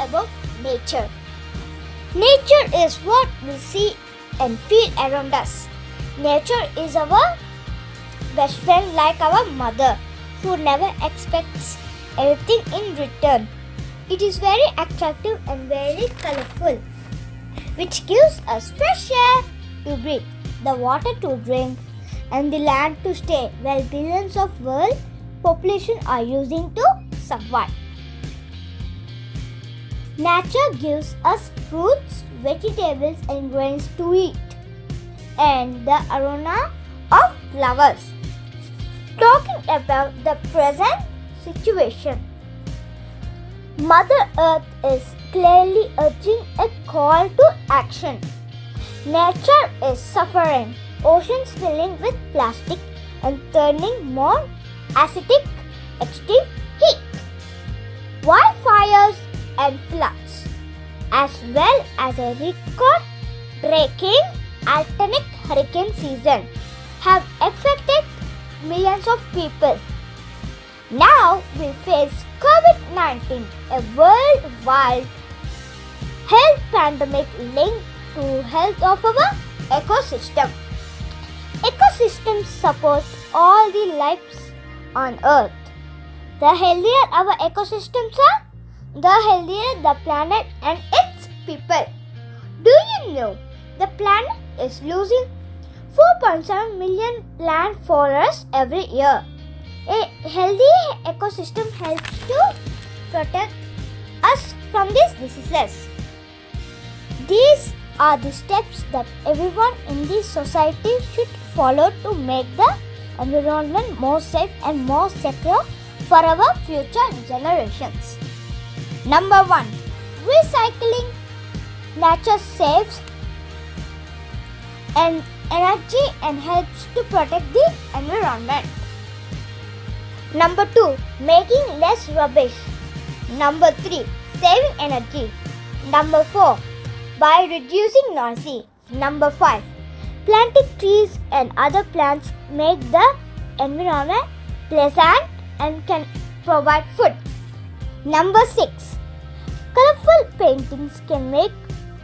about nature. Nature is what we see and feel around us. Nature is our best friend, like our mother, who never expects anything in return. It is very attractive and very colorful, which gives us fresh air to breathe, the water to drink, and the land to stay, while billions of world population are using to survive. Nature gives us fruits, vegetables, and grains to eat, and the aroma of flowers. Talking about the present situation, Mother Earth is clearly urging a call to action. Nature is suffering, oceans filling with plastic and turning more acidic extreme heat, wildfires and floods, as well as a record-breaking alternate hurricane season, have affected millions of people. Now we face COVID-19, a worldwide health pandemic linked to health of our ecosystem. Ecosystems support all the lives on Earth. The healthier our ecosystems are, the healthier the planet and its people. Do you know the planet is losing 4.7 million plant forests every year? A healthy ecosystem helps to protect us from these diseases. These are the steps that everyone in this society should follow to make the environment more safe and more secure for our future generations. Number 1. Recycling. Nature saves energy and helps to protect the environment. Number 2. Making less rubbish. Number 3. Saving energy. Number 4. By reducing noise. Number 5. Planting trees and other plants make the environment pleasant and can provide food. Number 6. Colorful paintings can make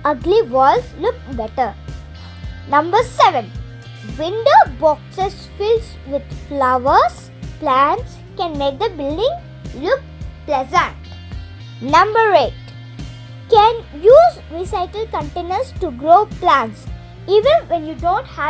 ugly walls look better. Number 7. Window boxes filled with flowers, plants can make the building look pleasant. Number 8. Can use recycled containers to grow plants even when you don't have